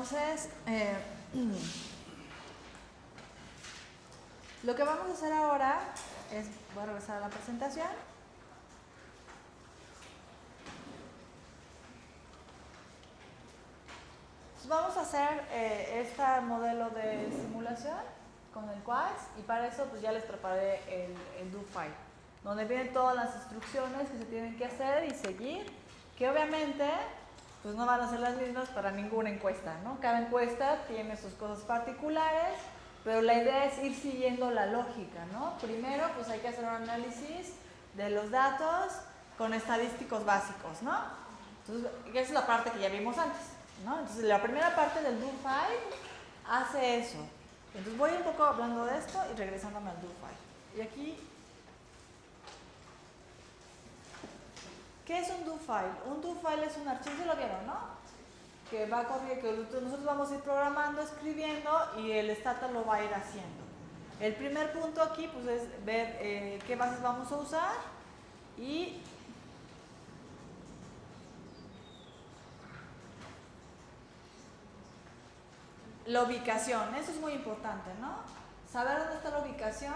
Entonces, lo que vamos a hacer ahora es, voy a regresar a la presentación. Entonces vamos a hacer este modelo de simulación con el Quads y para eso pues ya les preparé el do file, donde vienen todas las instrucciones que se tienen que hacer y seguir, que obviamente pues no van a ser las mismas para ninguna encuesta, ¿no? Cada encuesta tiene sus cosas particulares, pero la idea es ir siguiendo la lógica, ¿no? Primero pues hay que hacer un análisis de los datos con estadísticos básicos, ¿no? Entonces, esa es la parte que ya vimos antes, ¿no? Entonces, la primera parte del do file hace eso. Entonces, voy un poco hablando de esto y regresándome al do file. Y aquí, ¿qué es un do file? Un do file es un archivo, ¿sí lo vieron, no? Que va a correr, que nosotros vamos a ir programando, escribiendo y el Stata lo va a ir haciendo. El primer punto aquí, pues, es ver qué bases vamos a usar y la ubicación, eso es muy importante, ¿no? Saber dónde está la ubicación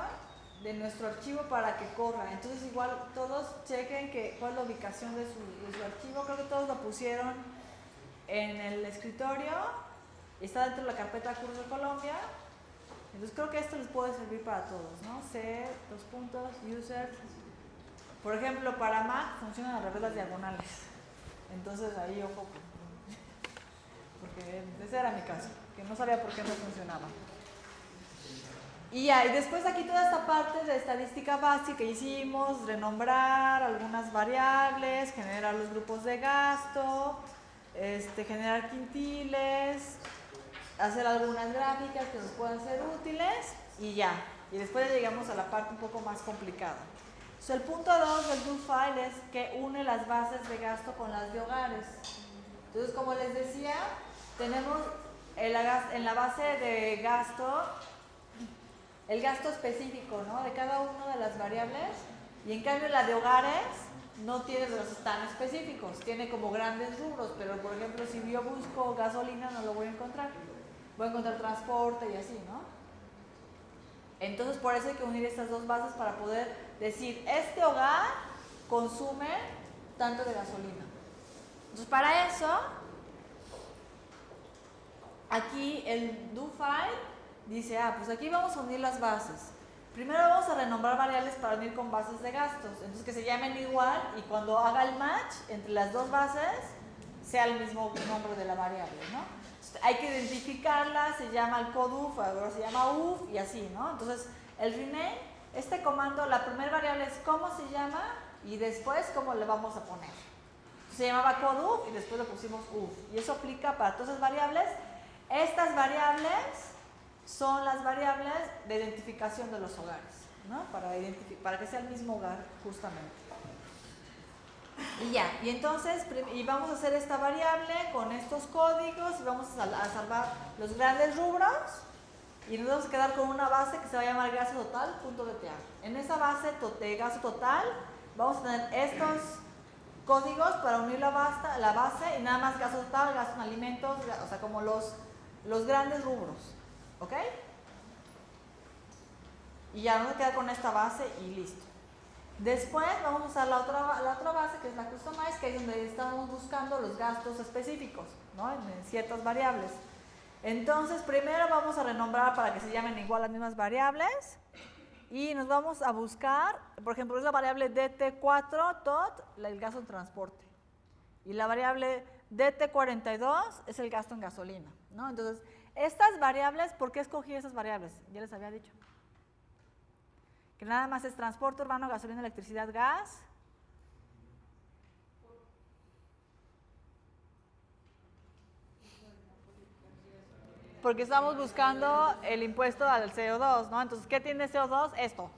de nuestro archivo para que corra. Entonces igual todos chequen cuál es la ubicación de su archivo. Creo que todos lo pusieron en el escritorio. Está dentro de la carpeta Cursos de Colombia. Entonces creo que esto les puede servir para todos, ¿no? C, user. Por ejemplo, para Mac funcionan al revés las diagonales. Entonces ahí ojo, porque ese era mi caso, que no sabía por qué no funcionaba. Y ya, y después aquí toda esta parte de estadística básica que hicimos, renombrar algunas variables, generar los grupos de gasto, generar quintiles, hacer algunas gráficas que nos puedan ser útiles y ya. Y después ya llegamos a la parte un poco más complicada. So, el punto 2 del do file es que une las bases de gasto con las de hogares. Entonces, como les decía, tenemos en la base de gasto el gasto específico, ¿no? De cada una de las variables, y en cambio la de hogares no tiene los tan específicos, tiene como grandes rubros, pero por ejemplo si yo busco gasolina no lo voy a encontrar, voy a encontrar transporte y así, ¿no? Entonces por eso hay que unir estas dos bases para poder decir, este hogar consume tanto de gasolina. Entonces para eso, aquí el do file dice, pues aquí vamos a unir las bases. Primero vamos a renombrar variables para unir con bases de gastos, entonces que se llamen igual y cuando haga el match entre las dos bases sea el mismo nombre de la variable, ¿no? Entonces, hay que identificarla, se llama el code UF, ahora se llama UF y así, ¿no? Entonces el rename, este comando, la primera variable es cómo se llama y después cómo le vamos a poner. Se llamaba code UF y después le pusimos UF y eso aplica para todas las variables. Estas variables son las variables de identificación de los hogares, ¿no? Para que sea el mismo hogar, justamente. Y ya, y entonces, vamos a hacer esta variable con estos códigos y vamos a salvar los grandes rubros y nos vamos a quedar con una base que se va a llamar gasto total.dta. En esa base de gasto total vamos a tener estos códigos para unir la base y nada más gasto total, gasto en alimentos, o sea, como los grandes rubros. ¿Ok? Y ya vamos a quedar con esta base y listo. Después vamos a usar la otra base que es la Customize, que es donde estamos buscando los gastos específicos, ¿no? En ciertas variables. Entonces primero vamos a renombrar para que se llamen igual las mismas variables y nos vamos a buscar, por ejemplo, es la variable DT4 tot, el gasto en transporte. Y la variable DT42 es el gasto en gasolina, ¿no? Entonces, estas variables, ¿por qué escogí esas variables? Ya les había dicho. Que nada más es transporte urbano, gasolina, electricidad, gas. Porque estamos buscando el impuesto al CO2, ¿no? Entonces, ¿qué tiene CO2? Esto.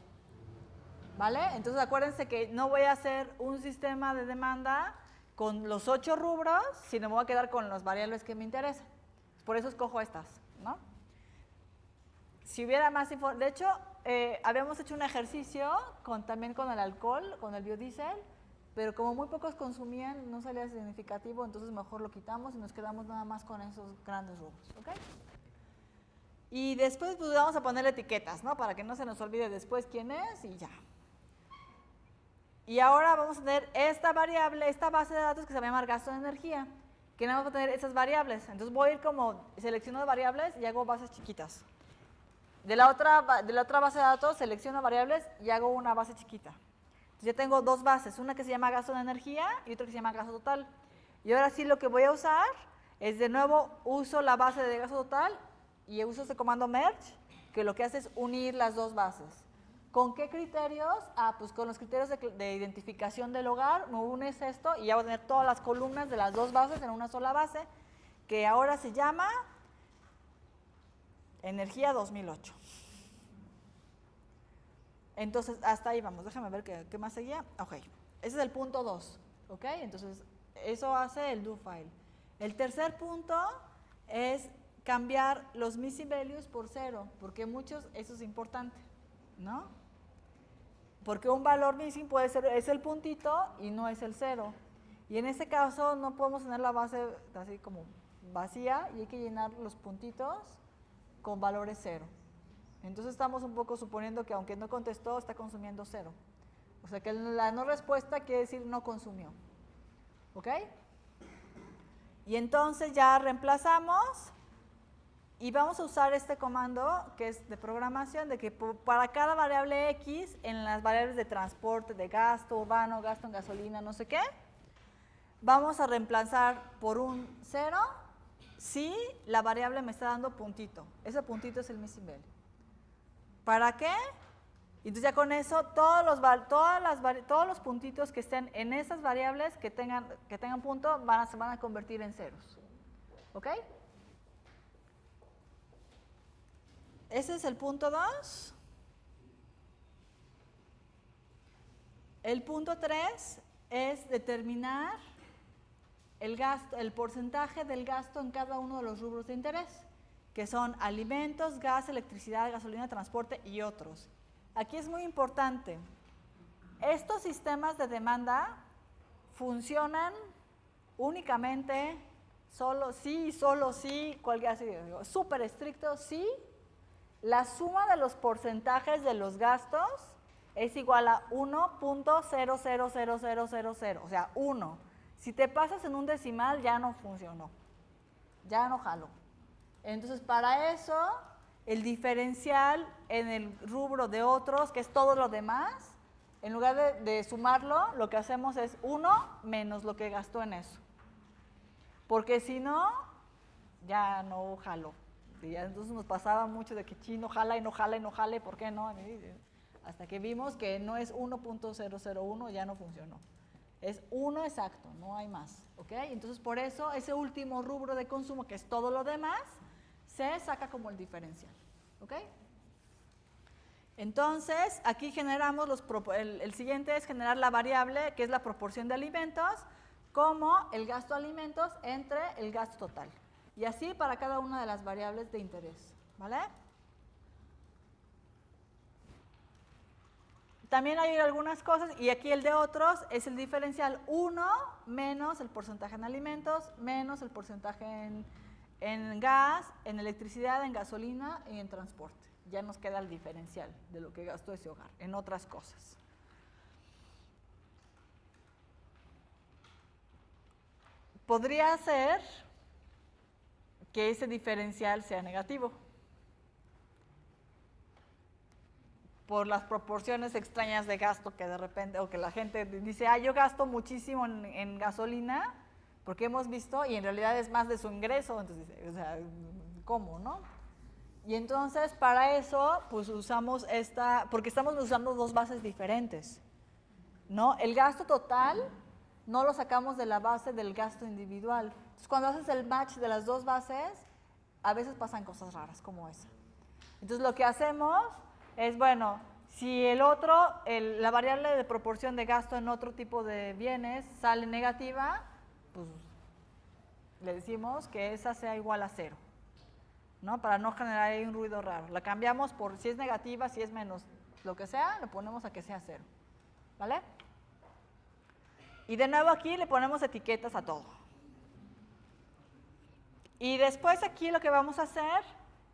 ¿Vale? Entonces, acuérdense que no voy a hacer un sistema de demanda con los 8 rubros, sino me voy a quedar con las variables que me interesan. Por eso escojo estas, ¿no? Si hubiera más información, de hecho, habíamos hecho un ejercicio también con el alcohol, con el biodiesel, pero como muy pocos consumían, no salía significativo, entonces mejor lo quitamos y nos quedamos nada más con esos grandes rubros, ¿ok? Y después pues vamos a poner etiquetas, ¿no? Para que no se nos olvide después quién es y ya. Y ahora vamos a tener esta variable, esta base de datos que se va a llamar gasto de energía, que no vamos a tener esas variables. Entonces voy a ir como selecciono variables y hago bases chiquitas. De la otra base de datos selecciono variables y hago una base chiquita. Entonces ya tengo dos bases, una que se llama gasto de energía y otra que se llama gasto total. Y ahora sí lo que voy a usar es de nuevo uso la base de gasto total y uso este comando merge, que lo que hace es unir las dos bases. ¿Con qué criterios? Pues con los criterios de identificación del hogar, me unes esto y ya voy a tener todas las columnas de las dos bases en una sola base, que ahora se llama Energía 2008. Entonces, hasta ahí vamos. Déjame ver qué más seguía. Ok, ese es el punto 2. Ok, entonces, eso hace el do file. El tercer punto es cambiar los missing values por 0, porque eso es importante, ¿no? Porque un valor missing puede ser, es el puntito y no es el 0. Y en este caso no podemos tener la base así como vacía y hay que llenar los puntitos con valores 0. Entonces estamos un poco suponiendo que aunque no contestó, está consumiendo 0. O sea que la no respuesta quiere decir no consumió. ¿Ok? Y entonces ya reemplazamos y vamos a usar este comando que es de programación, de que para cada variable X, en las variables de transporte, de gasto urbano, gasto en gasolina, no sé qué, vamos a reemplazar por un 0 si la variable me está dando puntito. Ese puntito es el missing value. ¿Para qué? Entonces ya con eso todos los puntitos que estén en esas variables que tengan punto se van a convertir en ceros. ¿Ok? Ese es el punto 2. El punto 3 es determinar el porcentaje del gasto en cada uno de los rubros de interés, que son alimentos, gas, electricidad, gasolina, transporte y otros. Aquí es muy importante. Estos sistemas de demanda funcionan únicamente solo sí, súper estricto, sí. La suma de los porcentajes de los gastos es igual a 1.000000, o sea, 1. Si te pasas en un decimal ya no funcionó, ya no jaló. Entonces, para eso, el diferencial en el rubro de otros, que es todo lo demás, en lugar de sumarlo, lo que hacemos es 1 menos lo que gastó en eso. Porque si no, ya no jaló. Y entonces nos pasaba mucho de que no jala y no jala y no jale, ¿por qué no? Hasta que vimos que no es 1.001, ya no funcionó. Es 1 exacto, no hay más. ¿Ok? Entonces, por eso, ese último rubro de consumo, que es todo lo demás, se saca como el diferencial. ¿Ok? Entonces, aquí generamos el siguiente es generar la variable, que es la proporción de alimentos, como el gasto de alimentos entre el gasto total. Y así para cada una de las variables de interés. ¿Vale? También hay algunas cosas, y aquí el de otros es el diferencial 1 menos el porcentaje en alimentos, menos el porcentaje en gas, en electricidad, en gasolina y en transporte. Ya nos queda el diferencial de lo que gastó ese hogar, en otras cosas. Podría ser que ese diferencial sea negativo, por las proporciones extrañas de gasto que de repente, o que la gente dice, yo gasto muchísimo en gasolina, porque hemos visto, y en realidad es más de su ingreso, entonces, o sea, ¿cómo, no? Y entonces, para eso, pues usamos porque estamos usando dos bases diferentes, ¿no? El gasto total no lo sacamos de la base del gasto individual. Entonces, cuando haces el match de las dos bases, a veces pasan cosas raras como esa. Entonces, lo que hacemos es, bueno, si la variable de proporción de gasto en otro tipo de bienes sale negativa, pues le decimos que esa sea igual a 0, ¿no? Para no generar ahí un ruido raro. La cambiamos por si es negativa, si es menos, lo que sea, le ponemos a que sea 0, ¿vale? Y de nuevo aquí le ponemos etiquetas a todo. Y después aquí lo que vamos a hacer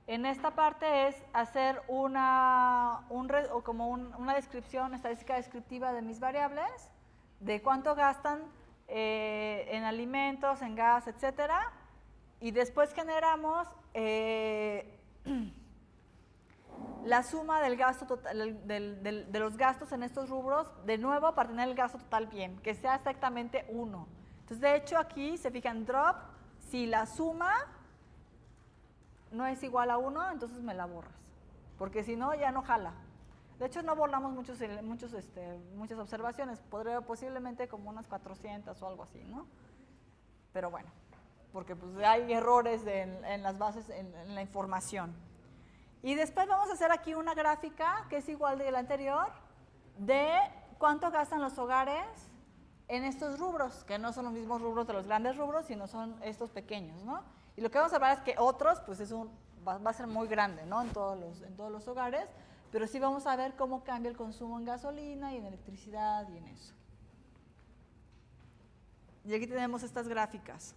en esta parte es hacer una descripción, estadística descriptiva de mis variables, de cuánto gastan en alimentos, en gas, etcétera. Y después generamos la suma del gasto total, de los gastos en estos rubros, de nuevo para tener el gasto total bien, que sea exactamente 1. Entonces, de hecho, aquí se fijan, drop, si la suma no es igual a 1, entonces me la borras, porque si no, ya no jala. De hecho, no borramos muchas observaciones, posiblemente como unas 400 o algo así, ¿no? Pero bueno, porque pues, hay errores en las bases, en la información. Y después vamos a hacer aquí una gráfica que es igual de la anterior, de cuánto gastan los hogares en estos rubros, que no son los mismos rubros de los grandes rubros, sino son estos pequeños, ¿no? Y lo que vamos a ver es que otros, pues va a ser muy grande, ¿no? En todos los hogares, pero sí vamos a ver cómo cambia el consumo en gasolina y en electricidad y en eso. Y aquí tenemos estas gráficas.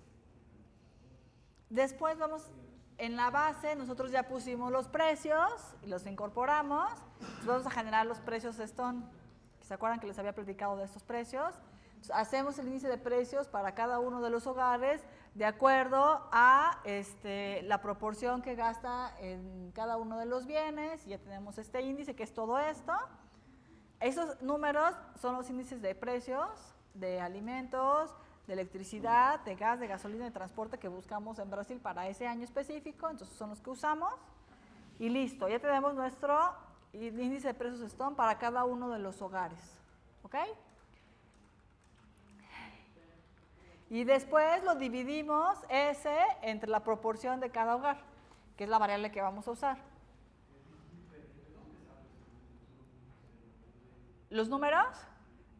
Después en la base, nosotros ya pusimos los precios y los incorporamos. Entonces vamos a generar los precios Stone. ¿Se acuerdan que les había platicado de estos precios? Entonces, hacemos el índice de precios para cada uno de los hogares de acuerdo a la proporción que gasta en cada uno de los bienes. Y ya tenemos este índice que es todo esto. Esos números son los índices de precios de alimentos, de electricidad, de gas, de gasolina, de transporte que buscamos en Brasil para ese año específico, entonces son los que usamos. Y listo, ya tenemos nuestro índice de precios Stone para cada uno de los hogares. ¿Ok? Y después lo dividimos ese entre la proporción de cada hogar, que es la variable que vamos a usar. Los números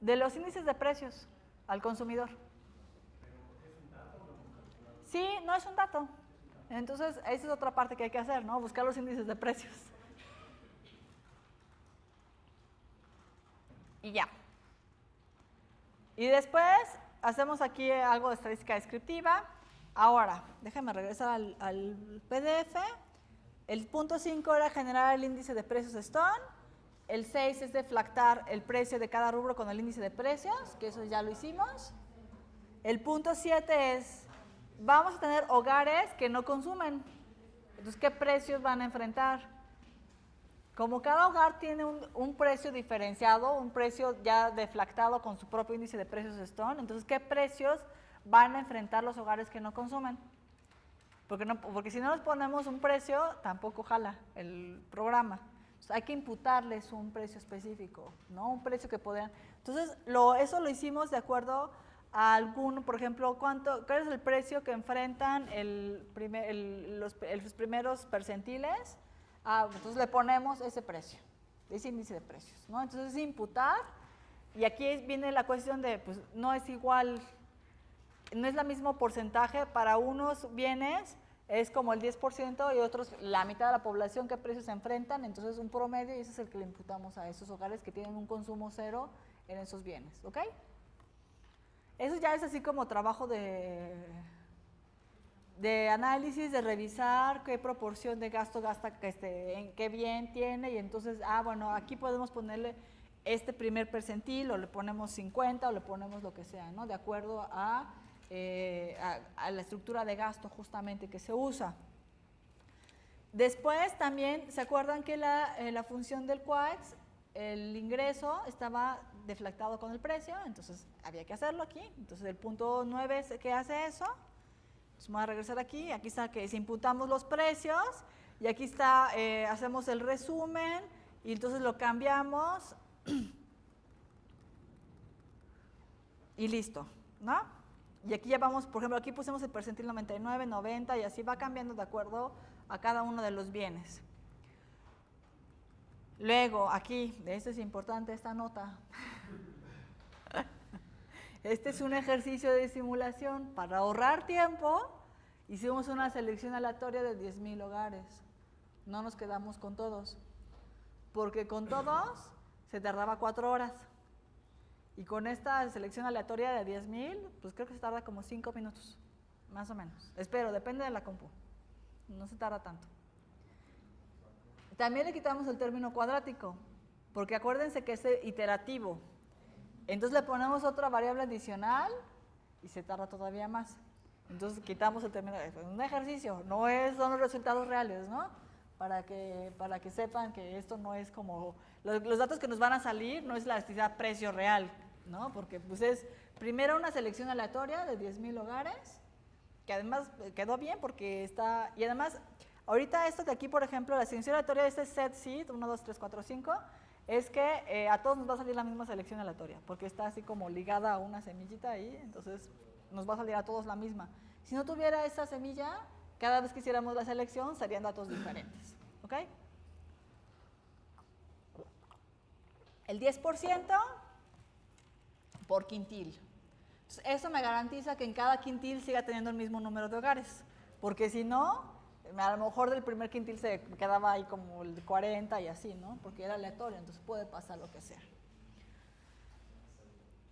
de los índices de precios al consumidor. Sí, no es un dato. Entonces, esa es otra parte que hay que hacer, ¿no? Buscar los índices de precios. Y ya. Y después hacemos aquí algo de estadística descriptiva. Ahora, déjenme regresar al PDF. El punto 5 era generar el índice de precios Stone. El 6 es deflactar el precio de cada rubro con el índice de precios, que eso ya lo hicimos. El punto 7 es, vamos a tener hogares que no consumen. Entonces, ¿qué precios van a enfrentar? Como cada hogar tiene un precio diferenciado, un precio ya deflactado con su propio índice de precios Stone, entonces, ¿qué precios van a enfrentar los hogares que no consumen? Porque si no les ponemos un precio, tampoco jala el programa. Entonces, hay que imputarles un precio específico, ¿no? Un precio que podrían... Entonces, eso lo hicimos de acuerdo a algún, por ejemplo, ¿cuál es el precio que enfrentan los primeros percentiles? Entonces le ponemos ese precio, ese índice de precios, ¿no? Entonces es imputar, y aquí viene la cuestión de, pues no es igual, no es el mismo porcentaje, para unos bienes es como el 10% y otros la mitad de la población, ¿qué precios se enfrentan? Entonces un promedio y ese es el que le imputamos a esos hogares que tienen un consumo cero en esos bienes, ¿ok? Eso ya es así como trabajo de análisis, de revisar qué proporción de gasto gasta, en qué bien tiene, y entonces, bueno, aquí podemos ponerle este primer percentil, o le ponemos 50, o le ponemos lo que sea, ¿no? De acuerdo a la estructura de gasto justamente que se usa. Después también, ¿se acuerdan que la función del QUAX, el ingreso estaba deflactado con el precio? Entonces había que hacerlo aquí. Entonces el punto 9 es que hace eso. Entonces vamos a regresar aquí. Aquí está que si imputamos los precios, y aquí está, hacemos el resumen, y entonces lo cambiamos y listo, ¿no? Y aquí ya vamos, por ejemplo, aquí pusimos el percentil 99, 90, y así va cambiando de acuerdo a cada uno de los bienes. Luego, aquí, esto es importante, esta nota. Este es un ejercicio de simulación. Para ahorrar tiempo, hicimos una selección aleatoria de 10,000 hogares. No nos quedamos con todos, porque con todos se tardaba 4 horas. Y con esta selección aleatoria de 10,000, pues creo que se tarda como 5 minutos, más o menos. Espero, depende de la compu. No se tarda tanto. También le quitamos el término cuadrático, porque acuérdense que es iterativo. Entonces le ponemos otra variable adicional y se tarda todavía más. Entonces quitamos el término, es un ejercicio, no son los resultados reales, ¿no? Para que sepan que esto no es como, los datos que nos van a salir no es la elasticidad precio real, ¿no? Porque pues es primero una selección aleatoria de 10,000 hogares, que además quedó bien porque está, y además, ahorita esto de aquí, por ejemplo, la selección aleatoria de este set seed, 1, 2, 3, 4, 5, es que a todos nos va a salir la misma selección aleatoria, porque está así como ligada a una semillita ahí, entonces nos va a salir a todos la misma. Si no tuviera esa semilla, cada vez que hiciéramos la selección serían datos diferentes, ¿ok? El 10% por quintil. Entonces, eso me garantiza que en cada quintil siga teniendo el mismo número de hogares, porque si no, a lo mejor del primer quintil se quedaba ahí como el 40 y así, ¿no? Porque era aleatorio, entonces puede pasar lo que sea.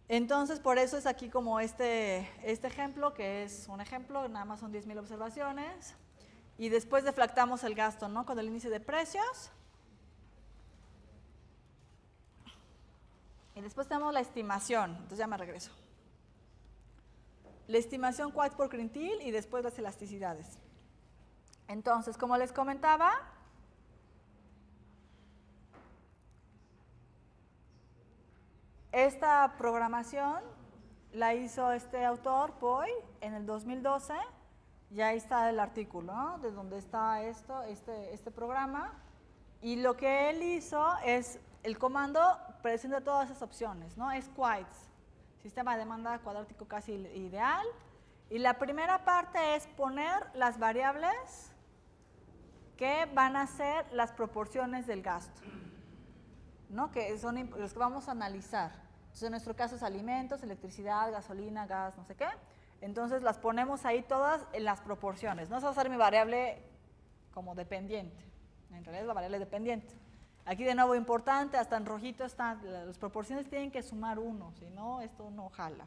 Entonces, por eso es aquí como este ejemplo, que es un ejemplo, nada más son 10,000 observaciones. Y después deflactamos el gasto, ¿no? Con el índice de precios. Y después tenemos la estimación, entonces ya me regreso. La estimación Quads por quintil y después las elasticidades. Entonces, como les comentaba, esta programación la hizo este autor, Poi, en el 2012, y ahí está el artículo, ¿no? De donde está este programa, y lo que él hizo es, el comando presenta todas esas opciones, ¿no? Es QUADS, sistema de demanda cuadrático casi ideal, y la primera parte es poner las variables que van a ser las proporciones del gasto, ¿no? Que son los que vamos a analizar. Entonces, en nuestro caso es alimentos, electricidad, gasolina, gas, no sé qué. Entonces, las ponemos ahí todas en las proporciones. No esa va a ser mi variable como dependiente. En realidad es la variable dependiente. Aquí de nuevo importante, hasta en rojito están, las proporciones tienen que sumar 1, si no, esto no jala.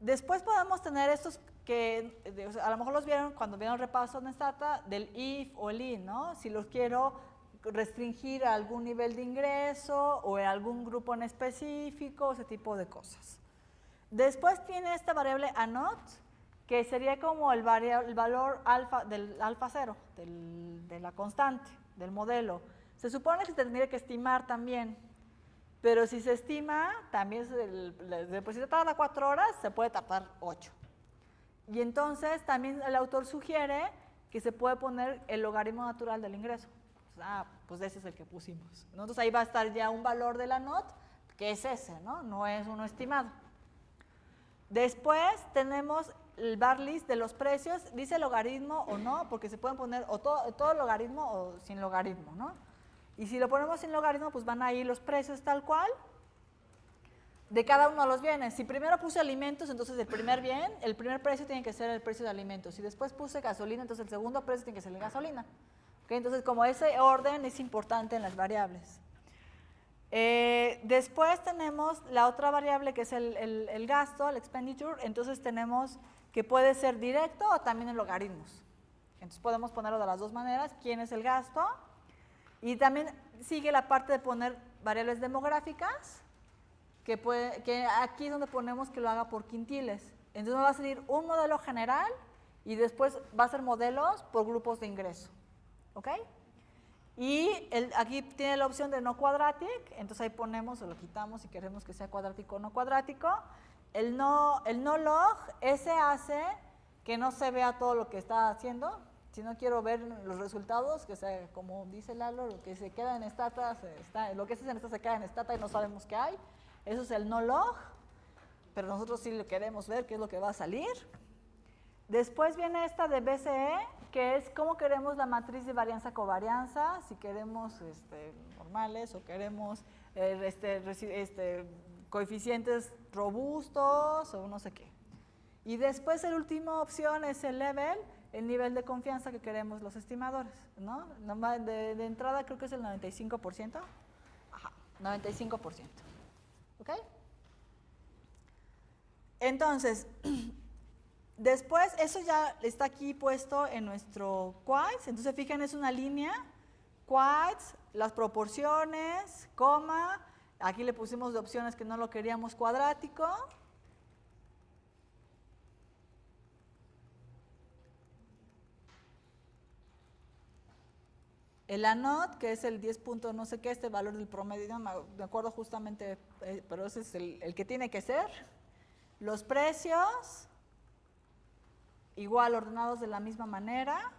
Después podemos tener estos que a lo mejor los vieron cuando vieron el repaso en Stata del if o el in, ¿no? Si los quiero restringir a algún nivel de ingreso o a algún grupo en específico, ese tipo de cosas. Después tiene esta variable ANOT, que sería como el valor alfa del alfa cero, de la constante, del modelo. Se supone que se tendría que estimar también, pero si se estima, también si se tarda 4 horas, se puede tardar 8. Y entonces también el autor sugiere que se puede poner el logaritmo natural del ingreso. Pues ese es el que pusimos. Entonces ahí va a estar ya un valor de la NOT, que es ese, ¿no? No es uno estimado. Después tenemos el bar list de los precios, dice logaritmo o no, porque se pueden poner o todo logaritmo o sin logaritmo, ¿no? Y si lo ponemos sin logaritmo, pues van a ir los precios tal cual de cada uno de los bienes. Si primero puse alimentos, entonces el primer bien, el primer precio tiene que ser el precio de alimentos. Si después puse gasolina, entonces el segundo precio tiene que ser la gasolina. ¿Okay? Entonces, como ese orden es importante en las variables. Después tenemos la otra variable que es el gasto, el expenditure. Entonces tenemos que puede ser directo o también en logaritmos. Entonces podemos ponerlo de las dos maneras. ¿Quién es el gasto? Y también sigue la parte de poner variables demográficas, que aquí es donde ponemos que lo haga por quintiles. Entonces me va a salir un modelo general y después va a ser modelos por grupos de ingreso. ¿Ok? Y aquí tiene la opción de no quadratic, entonces ahí ponemos o lo quitamos si queremos que sea cuadrático o no cuadrático. El no log, ese hace que no se vea todo lo que está haciendo. Si no quiero ver los resultados, que sea como dice Lalo, lo que se queda en Stata, lo que se hace en Stata se queda en Stata y no sabemos qué hay. Eso es el no log, pero nosotros sí lo queremos ver qué es lo que va a salir. Después viene esta de BCE, que es cómo queremos la matriz de varianza-covarianza, si queremos normales o queremos coeficientes robustos o no sé qué. Y después la última opción es el level, el nivel de confianza que queremos los estimadores, ¿no? De entrada creo que es el 95%. Ajá, 95%. ¿Ok? Entonces, después, eso ya está aquí puesto en nuestro quiz. Entonces, fíjense, es una línea, quiz, las proporciones, coma. Aquí le pusimos de opciones que no lo queríamos cuadrático. El ANOT, que es el 10 punto no sé qué, este valor del promedio, no me acuerdo justamente, pero ese es el que tiene que ser. Los precios, igual ordenados de la misma manera.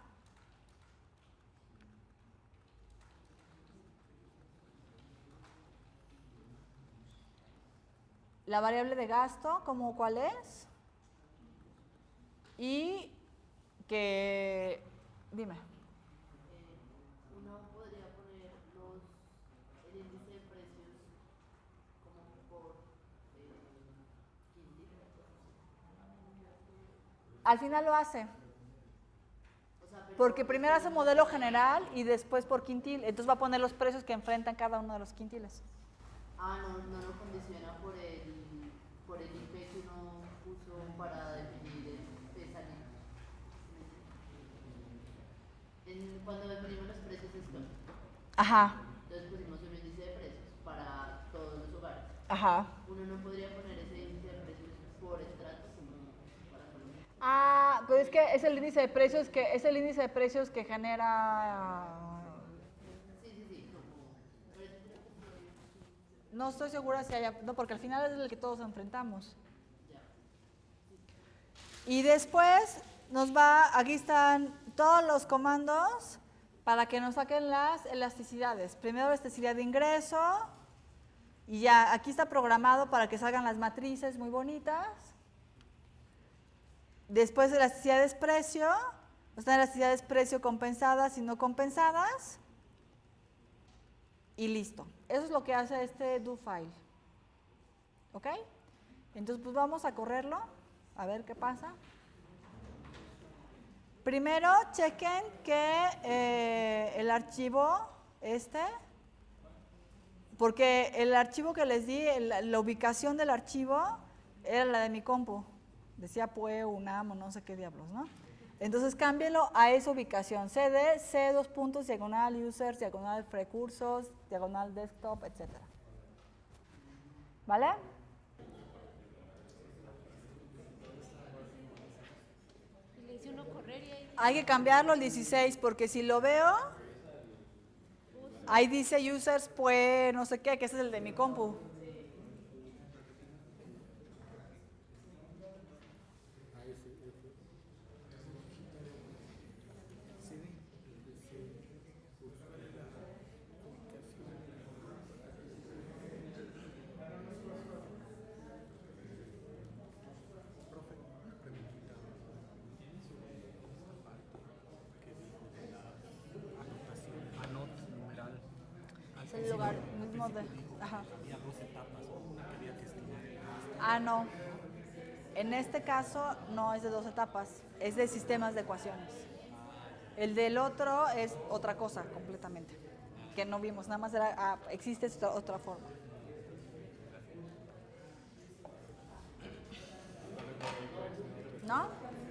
La variable de gasto, ¿cómo cuál es? Y que, dime. Uno podría poner el índice de precios como por quintil. Al final lo hace. O sea, Porque primero hace modelo general y después por quintil. Entonces va a poner los precios que enfrentan cada uno de los quintiles. no lo condiciona por el IP que uno puso para definir esa línea. Cuando definimos los precios es Ajá. entonces pusimos un índice de precios para todos los hogares. Ajá. Uno no podría poner ese índice de precios por estrato como para Colombia. Ah, pues es que es el índice de precios que genera. Sí, No estoy segura si haya, no, porque al final es el que todos enfrentamos. Y después aquí están todos los comandos para que nos saquen las elasticidades. Primero elasticidad de ingreso, y ya aquí está programado para que salgan las matrices muy bonitas. Después elasticidades precio, están elasticidades precio compensadas y no compensadas. Y listo. Eso es lo que hace este do file. ¿Ok? Entonces, pues vamos a correrlo, a ver qué pasa. Primero, chequen que el archivo porque el archivo que les di, la ubicación del archivo era la de mi compu. Decía PUE, UNAM o no sé qué diablos, ¿no? Entonces cámbielo a esa ubicación. CD, C2 puntos, diagonal users, diagonal recursos, diagonal desktop, etc. ¿Vale? Y le dice uno correr y ahí Hay que cambiarlo al 16 porque si lo veo, ahí dice users, PUE, no sé qué, que ese es el de mi compu. Es el lugar mismo de. Ajá. Había dos etapas, una que había que estimar. Ah, no. En este caso no es de dos etapas, es de sistemas de ecuaciones. El del otro es otra cosa completamente, que no vimos, nada más era, existe esta otra forma. ¿No?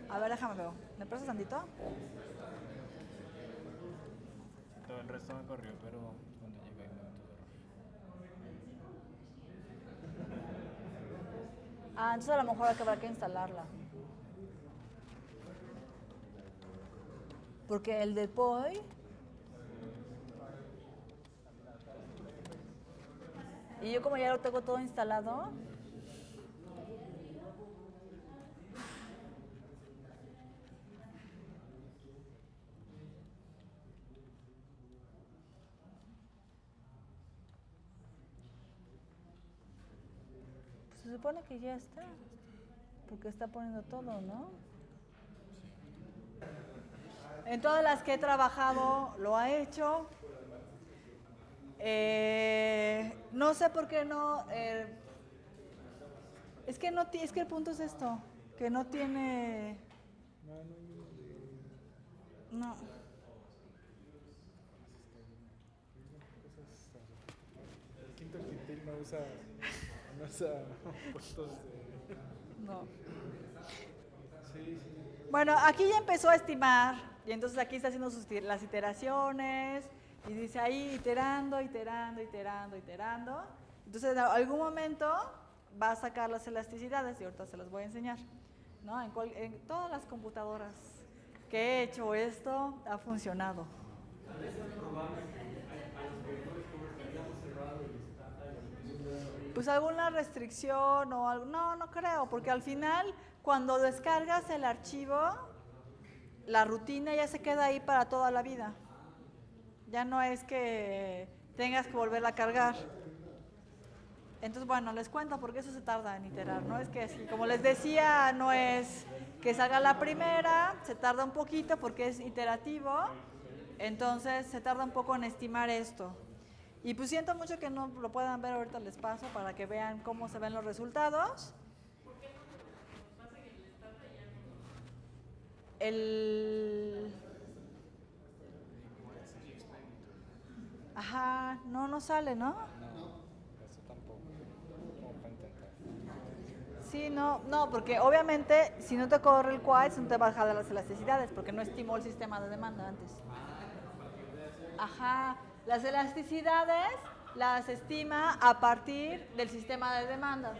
A ver, déjame ver. ¿Me prestas tantito? Todo el resto me corrió, pero cuando llegué me meto error. Entonces a lo mejor habrá que instalarla. Porque el de POI y yo como ya lo tengo todo instalado, pues se supone que ya está, porque está poniendo todo, ¿no? En todas las que he trabajado lo ha hecho. No sé por qué no. Es que el punto es esto, que no tiene. No. El quinto quintil no O sea, puestos de... No. Sí, sí. Bueno, aquí ya empezó a estimar, y entonces aquí está haciendo las iteraciones, y dice ahí iterando, iterando, iterando, iterando. Entonces en algún momento va a sacar las elasticidades, y ahorita se las voy a enseñar, ¿no? En todas las computadoras que he hecho esto, ha funcionado. Pues alguna restricción o algo, no creo, porque al final cuando descargas el archivo, la rutina ya se queda ahí para toda la vida. Ya no es que tengas que volverla a cargar. Entonces, bueno, les cuento porque eso se tarda en iterar, ¿no? Es que así, como les decía, no es que salga la primera, se tarda un poquito porque es iterativo, entonces se tarda un poco en estimar esto. Y pues siento mucho que no lo puedan ver, ahorita les paso para que vean cómo se ven los resultados. Ajá, no sale, ¿no? No, eso tampoco. Como para intentar. Sí, no, porque obviamente si no te corre el Quites no te va a bajar las elasticidades porque no estimó el sistema de demanda antes. Ajá, las elasticidades las estima a partir del sistema de demanda,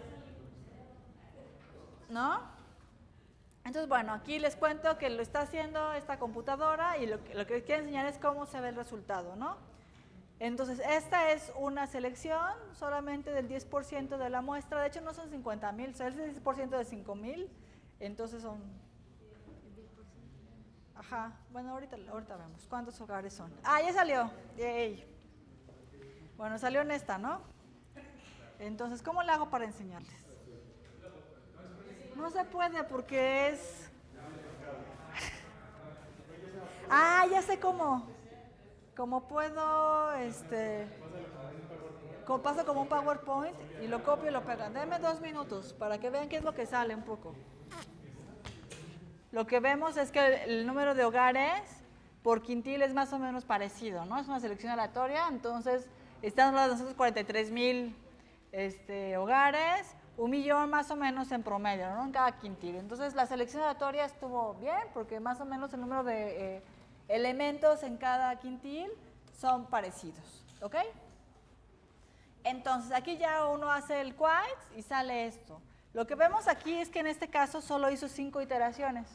¿no? Entonces, bueno, aquí les cuento que lo está haciendo esta computadora y lo que les quiero enseñar es cómo se ve el resultado, ¿no? Entonces, esta es una selección solamente del 10% de la muestra. De hecho, no son 50,000, es el 10% de 5,000. Entonces son... Ajá, bueno, ahorita vemos cuántos hogares son. Ah, ya salió. Yay. Bueno, salió en esta, ¿no? Entonces, ¿cómo le hago para enseñarles? No se puede porque es... Ah, ya sé cómo. Como puedo, paso como un PowerPoint y lo copio y lo pego. Denme 2 minutos para que vean qué es lo que sale un poco. Lo que vemos es que el número de hogares por quintil es más o menos parecido, ¿no? Es una selección aleatoria, entonces estamos hablando de 243,000 hogares, 1,000,000 más o menos en promedio, ¿no? En cada quintil. Entonces la selección aleatoria estuvo bien porque más o menos el número de elementos en cada quintil son parecidos, ¿ok? Entonces aquí ya uno hace el Quites y sale esto. Lo que vemos aquí es que en este caso solo hizo 5 iteraciones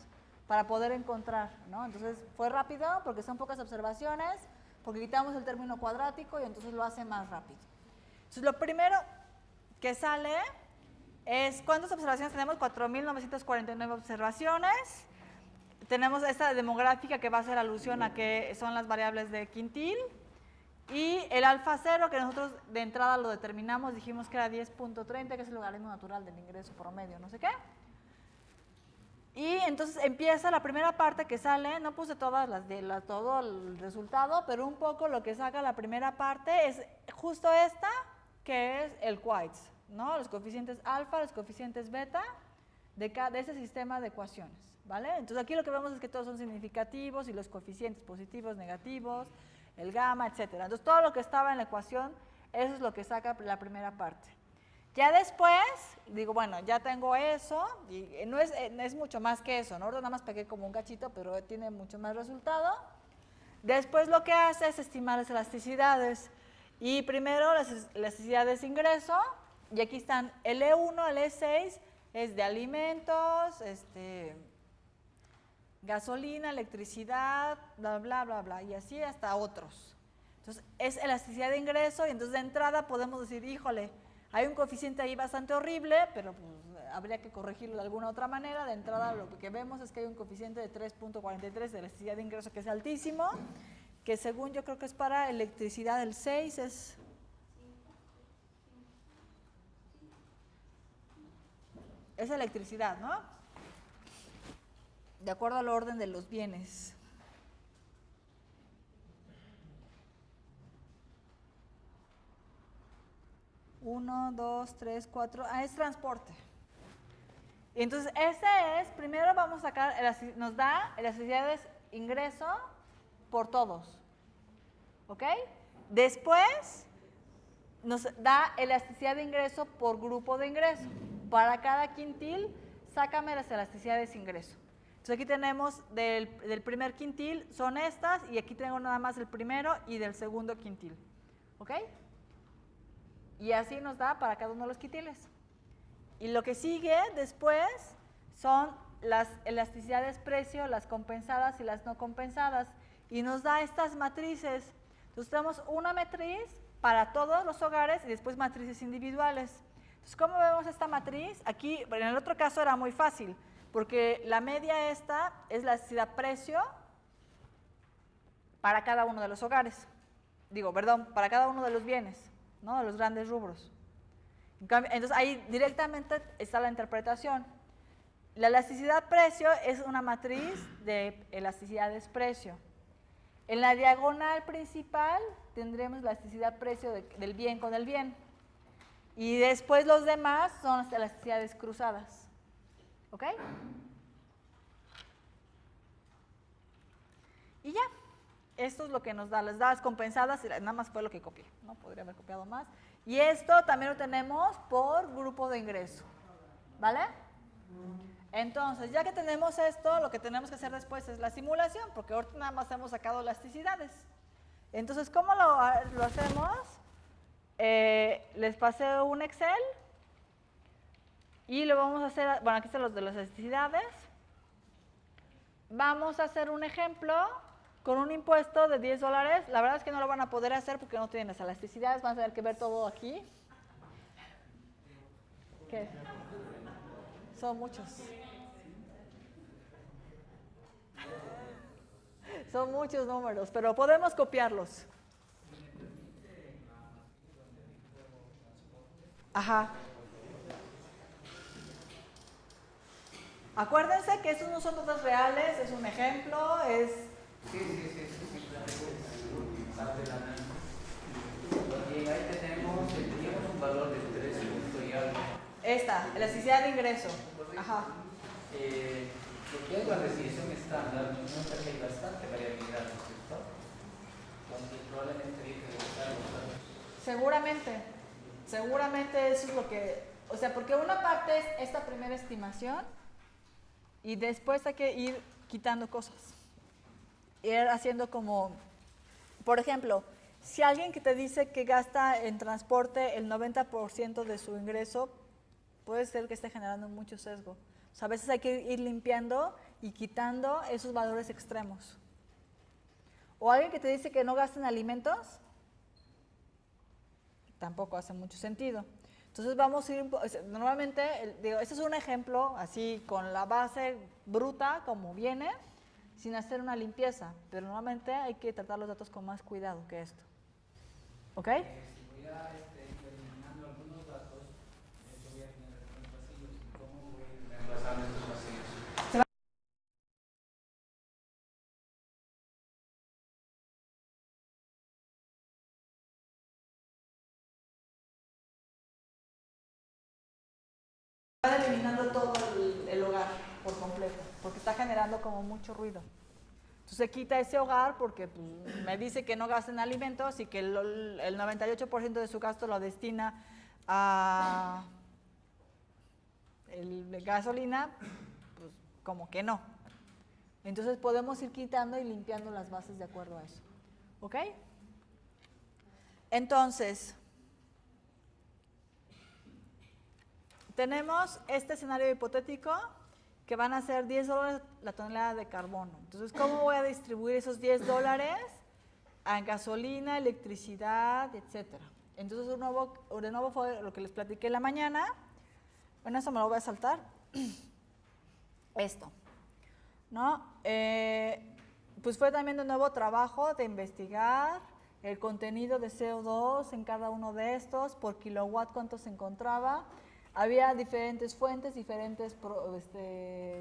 para poder encontrar, ¿no? Entonces fue rápido porque son pocas observaciones, porque quitamos el término cuadrático y entonces lo hace más rápido. Entonces lo primero que sale es ¿cuántas observaciones tenemos? 4,949 observaciones. Tenemos esta demográfica que va a hacer alusión a que son las variables de quintil. Y el alfa 0, que nosotros de entrada lo determinamos, dijimos que era 10.30, que es el logaritmo natural del ingreso promedio, no sé qué. Y entonces empieza la primera parte que sale, no puse todas todo el resultado, pero un poco lo que saca la primera parte es justo esta, que es el Quites, ¿no? Los coeficientes alfa, los coeficientes beta de ese sistema de ecuaciones, ¿vale? Entonces aquí lo que vemos es que todos son significativos y los coeficientes positivos, negativos, el gamma, etcétera. Entonces todo lo que estaba en la ecuación, eso es lo que saca la primera parte. Ya después, digo, bueno, ya tengo eso, y no es mucho más que eso, ¿no? Ahora nada más pegué como un cachito, pero tiene mucho más resultado. Después lo que hace es estimar las elasticidades. Y primero las elasticidades de ingreso, y aquí están el E1, el E6, es de alimentos, gasolina, electricidad, bla, bla, bla, bla, y así hasta otros. Entonces, es elasticidad de ingreso y entonces de entrada podemos decir, híjole, hay un coeficiente ahí bastante horrible, pero pues, habría que corregirlo de alguna otra manera. De entrada lo que vemos es que hay un coeficiente de 3.43 de elasticidad de ingreso que es altísimo, que según yo creo que es para electricidad el 6, es electricidad, ¿no? De acuerdo al orden de los bienes. Uno, dos, tres, cuatro. Ah, es transporte. Y entonces, primero vamos a sacar, nos da elasticidades ingreso por todos. ¿Ok? Después, nos da elasticidad de ingreso por grupo de ingreso. Para cada quintil, sácame las elasticidades de ingreso. Entonces aquí tenemos del primer quintil son estas y aquí tengo nada más el primero y del segundo quintil. ¿Ok? Y así nos da para cada uno de los quintiles. Y lo que sigue después son las elasticidades precio, las compensadas y las no compensadas. Y nos da estas matrices. Entonces tenemos una matriz para todos los hogares y después matrices individuales. Entonces, ¿cómo vemos esta matriz? Aquí, en el otro caso era muy fácil, porque la media esta es la elasticidad precio para cada uno de los hogares. Digo, perdón, para cada uno de los bienes, ¿no? De los grandes rubros. Entonces, ahí directamente está la interpretación. La elasticidad precio es una matriz de elasticidades precio. En la diagonal principal tendremos la elasticidad precio del bien con el bien. Y después los demás son las elasticidades cruzadas. ¿Ok? Y ya. Esto es lo que nos da las dadas compensadas, y nada más fue lo que copié. No podría haber copiado más. Y esto también lo tenemos por grupo de ingreso. ¿Vale? Entonces, ya que tenemos esto, lo que tenemos que hacer después es la simulación, porque ahorita nada más hemos sacado elasticidades. Entonces, ¿cómo lo hacemos? Les pasé un Excel y lo vamos a hacer, bueno, aquí están los de las elasticidades. Vamos a hacer un ejemplo con un impuesto de $10. La verdad es que no lo van a poder hacer porque no tienen las elasticidades, van a tener que ver todo aquí. ¿Qué? Son muchos. Son muchos números, pero podemos copiarlos. Ajá. Acuérdense que estos no son datos reales, es un ejemplo, es... Sí. Ahí tenemos un valor de 3 puntos y algo. Esta, elasticidad de ingreso. Ajá. Lo que es la definición estándar, nos muestra que hay bastante variabilidad, ¿no es cierto? Donde probablemente hay que usar los datos. Seguramente eso es lo que... O sea, porque una parte es esta primera estimación y después hay que ir quitando cosas. Ir haciendo como... Por ejemplo, si alguien que te dice que gasta en transporte el 90% de su ingreso, puede ser que esté generando mucho sesgo. O sea, a veces hay que ir limpiando y quitando esos valores extremos. O alguien que te dice que no gasta en alimentos, tampoco hace mucho sentido. Entonces vamos a ir, normalmente, digo, este es un ejemplo así con la base bruta como viene, sin hacer una limpieza, pero normalmente hay que tratar los datos con más cuidado que esto. ¿Ok? Si voy a eliminando algunos datos, voy a generar algunos vacíos. ¿Cómo voy reemplazando estos vacíos? Está eliminando todo el hogar por completo, porque está generando como mucho ruido. Entonces se quita ese hogar porque pues, me dice que no gasta en alimentos y que el 98% de su gasto lo destina a gasolina, pues como que no. Entonces podemos ir quitando y limpiando las bases de acuerdo a eso. ¿Ok? Entonces, tenemos este escenario hipotético que van a ser $10 la tonelada de carbono. Entonces, ¿cómo voy a distribuir esos $10 a gasolina, electricidad, etcétera? Entonces, de nuevo fue lo que les platiqué en la mañana. Bueno, eso me lo voy a saltar. Esto, ¿no? Pues fue también de nuevo trabajo de investigar el contenido de CO2 en cada uno de estos, por kilowatt cuánto se encontraba. Había diferentes fuentes, diferentes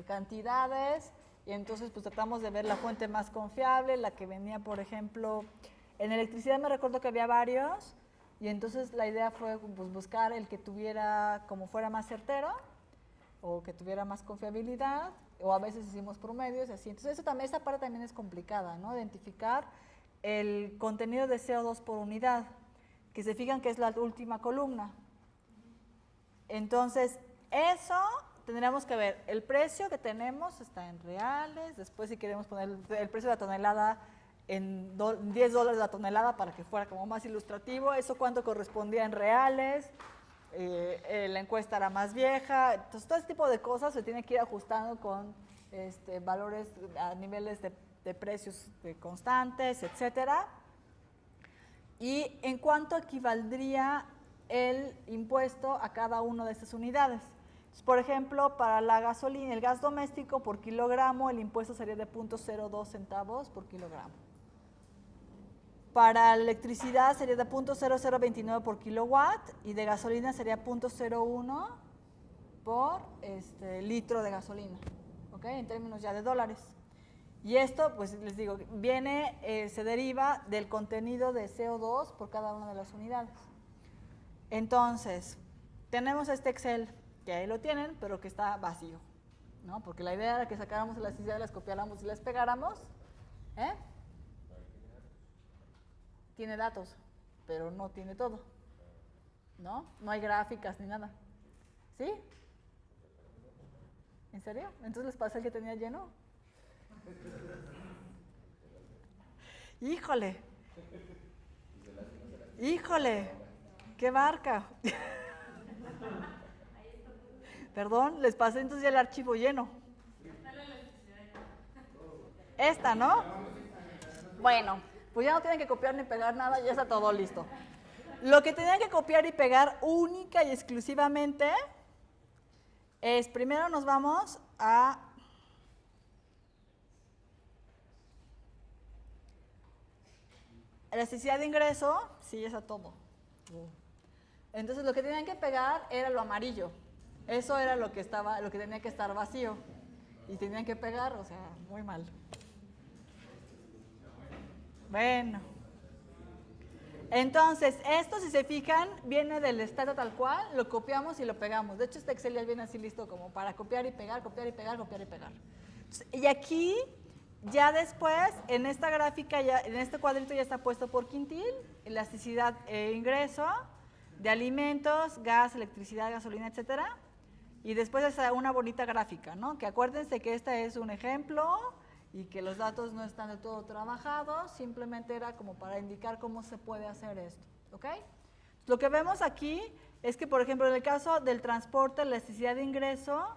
cantidades, y entonces pues tratamos de ver la fuente más confiable, la que venía, por ejemplo, en electricidad me recuerdo que había varios, y entonces la idea fue pues, buscar el que tuviera, como fuera más certero, o que tuviera más confiabilidad, o a veces hicimos promedios y así. Entonces eso también, esta parte también es complicada, ¿no? Identificar el contenido de CO2 por unidad, que se fijan que es la última columna. Entonces, eso tendríamos que ver. El precio que tenemos está en reales. Después, si queremos poner el precio de la tonelada en $10 la tonelada para que fuera como más ilustrativo, eso cuánto correspondía en reales. La encuesta era más vieja. Entonces, todo este tipo de cosas se tiene que ir ajustando con valores a niveles de precios constantes, etcétera. Y en cuánto equivaldría el impuesto a cada una de estas unidades. Entonces, por ejemplo, para la gasolina, el gas doméstico por kilogramo, el impuesto sería de 0.02 centavos por kilogramo. Para la electricidad sería de 0.0029 por kilowatt y de gasolina sería 0.01 por litro de gasolina, ¿ok? En términos ya de dólares. Y esto, pues les digo, se deriva del contenido de CO2 por cada una de las unidades. Entonces, tenemos este Excel, que ahí lo tienen, pero que está vacío, ¿no? Porque la idea era que sacáramos elasticidad, las copiáramos y las pegáramos. Tiene datos, pero no tiene todo, ¿no? No hay gráficas ni nada. ¿Sí? ¿En serio? ¿Entonces les pasé el que tenía lleno? ¡Híjole! ¡Híjole! ¡Qué barca! Perdón, les pasé entonces ya el archivo lleno. Esta, ¿no? Bueno, pues ya no tienen que copiar ni pegar nada, ya está todo listo. Lo que tenían que copiar y pegar única y exclusivamente es, primero nos vamos a elasticidad de ingreso, sí, ya está todo. Entonces lo que tenían que pegar era lo amarillo. Eso era lo que tenía que estar vacío. Y tenían que pegar, o sea, muy mal. Bueno. Entonces, esto, si se fijan, viene del estado tal cual, lo copiamos y lo pegamos. De hecho, este Excel ya viene así listo como para copiar y pegar, copiar y pegar, copiar y pegar. Entonces, y aquí, ya después, en esta gráfica, en este cuadrito ya está puesto por quintil, elasticidad e ingreso de alimentos, gas, electricidad, gasolina, etcétera. Y después está una bonita gráfica, ¿no? Que acuérdense que este es un ejemplo y que los datos no están de todo trabajados, simplemente era como para indicar cómo se puede hacer esto, ¿ok? Lo que vemos aquí es que, por ejemplo, en el caso del transporte, la elasticidad de ingreso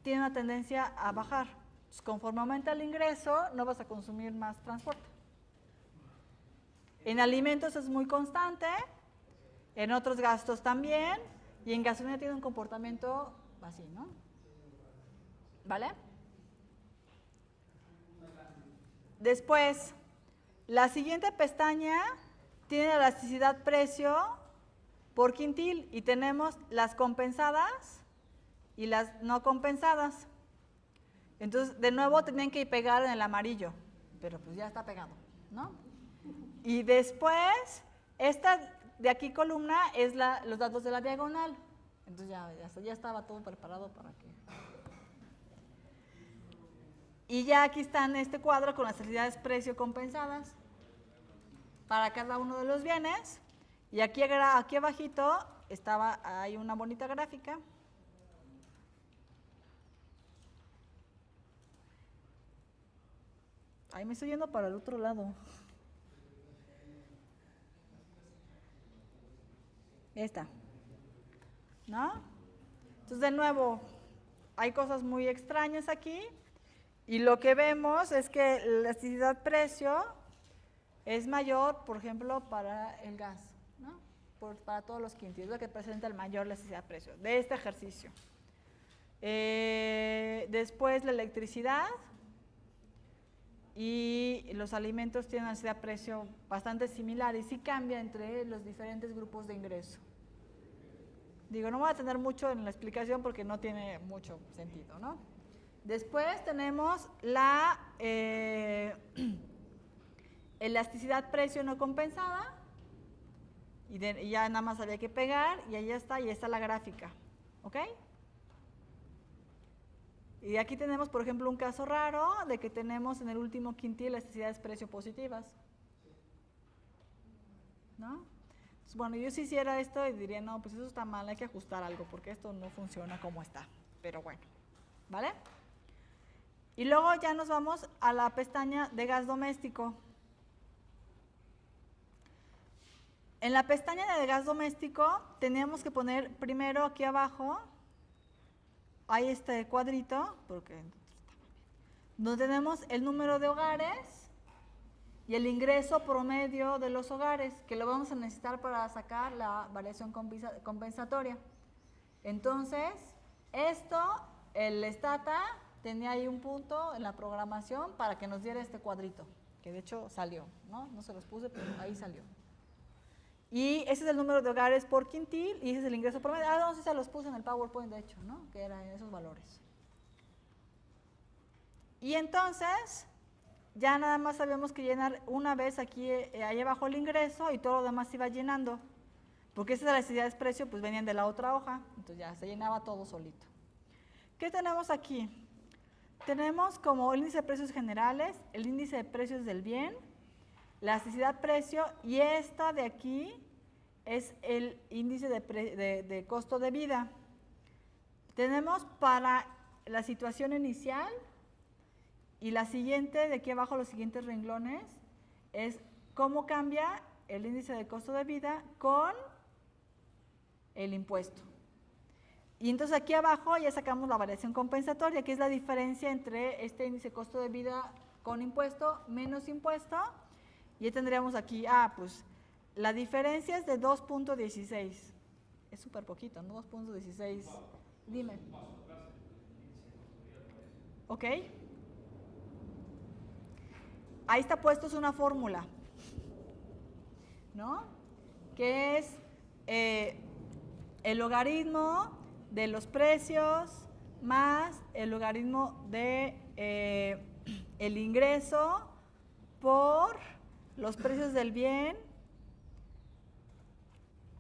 tiene una tendencia a bajar. Entonces, conforme aumenta el ingreso, no vas a consumir más transporte. En alimentos es muy constante, en otros gastos también, y en gasolina tiene un comportamiento así, ¿no? ¿Vale? Después, la siguiente pestaña tiene la elasticidad precio por quintil y tenemos las compensadas y las no compensadas. Entonces, de nuevo tenían que pegar en el amarillo, pero pues ya está pegado, ¿no? Y después, esta de aquí columna es los datos de la diagonal. Entonces ya estaba todo preparado para que... Y ya aquí están este cuadro con las elasticidades precio compensadas para cada uno de los bienes. Y aquí abajito hay una bonita gráfica. Ahí me estoy yendo para el otro lado. Esta. ¿No? Entonces, de nuevo, hay cosas muy extrañas aquí. Y lo que vemos es que la elasticidad precio es mayor, por ejemplo, para el gas, ¿no? Para todos los quintiles, lo que presenta el mayor elasticidad precio de este ejercicio. Después la electricidad y los alimentos tienen una elasticidad precio bastante similar y sí cambia entre los diferentes grupos de ingreso. Digo, no voy a tener mucho en la explicación porque no tiene mucho sentido, ¿no? Después tenemos la elasticidad precio no compensada y ya nada más había que pegar y ahí está, y está la gráfica, ¿ok? Y aquí tenemos, por ejemplo, un caso raro de que tenemos en el último quintil elasticidades precio positivas, ¿no? Bueno, yo si hiciera esto y diría, no, pues eso está mal, hay que ajustar algo, porque esto no funciona como está. Pero bueno, ¿vale? Y luego ya nos vamos a la pestaña de gas doméstico. En la pestaña de gas doméstico teníamos que poner primero aquí abajo, hay este cuadrito, porque donde tenemos el número de hogares y el ingreso promedio de los hogares, que lo vamos a necesitar para sacar la variación compensatoria. Entonces, esto, el Stata tenía ahí un punto en la programación para que nos diera este cuadrito, que de hecho salió, ¿no? No se los puse, pero ahí salió. Y ese es el número de hogares por quintil y ese es el ingreso promedio. Ah, no, sí se los puse en el PowerPoint, de hecho, ¿no? Que eran esos valores. Y entonces, ya nada más sabíamos que llenar una vez aquí, ahí abajo el ingreso y todo lo demás se iba llenando. Porque esas necesidades de precio pues venían de la otra hoja, entonces ya se llenaba todo solito. ¿Qué tenemos aquí? Tenemos como el índice de precios generales, el índice de precios del bien, la necesidad precio y esta de aquí es el índice de costo de vida. Tenemos para la situación inicial y la siguiente, de aquí abajo los siguientes renglones, es cómo cambia el índice de costo de vida con el impuesto. Y entonces aquí abajo ya sacamos la variación compensatoria, que es la diferencia entre este índice de costo de vida con impuesto menos impuesto. Y ya tendríamos aquí, pues la diferencia es de 2.16. Es súper poquito, ¿no? 2.16. Dime. ¿Ok? Ahí está puesto, es una fórmula, ¿no? Que es el logaritmo de los precios más el logaritmo de el ingreso por los precios del bien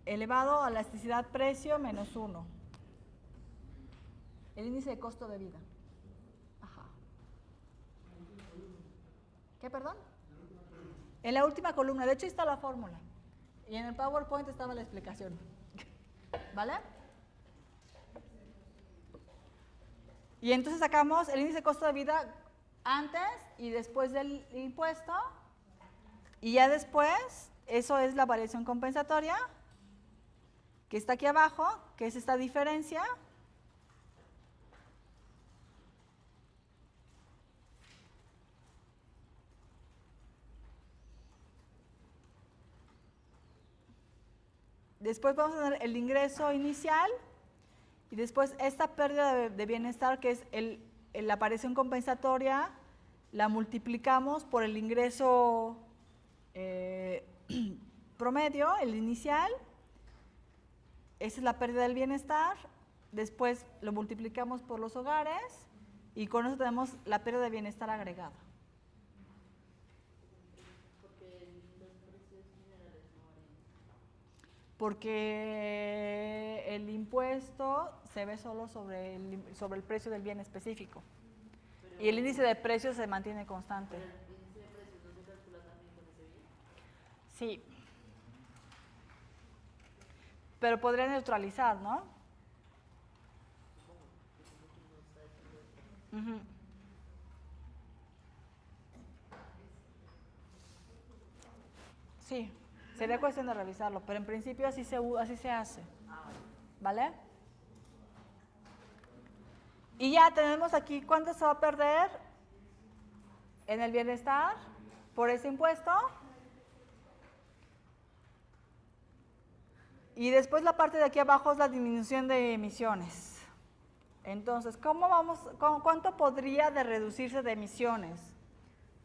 elevado a la elasticidad precio menos 1. El índice de costo de vida. Ajá. ¿Qué, perdón? En la última columna. De hecho, ahí está la fórmula. Y en el PowerPoint estaba la explicación. ¿Vale? Y entonces sacamos el índice de costo de vida antes y después del impuesto. Y ya después, eso es la variación compensatoria, que está aquí abajo, que es esta diferencia. Después vamos a tener el ingreso inicial y después esta pérdida de bienestar, que es la variación compensatoria, la multiplicamos por el ingreso promedio, el inicial. Esa es la pérdida del bienestar. Después lo multiplicamos por los hogares y con eso tenemos la pérdida de bienestar agregada. Porque el impuesto se ve solo sobre el precio del bien específico. Y el índice de precios se mantiene constante. ¿El índice de precios no se calcula también con ese bien? Sí. Pero podría neutralizar, ¿no? Uh-huh. Sí, sería cuestión de revisarlo, pero en principio así se hace. ¿Vale? Y ya tenemos aquí cuánto se va a perder en el bienestar por ese impuesto. Y después la parte de aquí abajo es la disminución de emisiones. Entonces, ¿cuánto podría de reducirse de emisiones?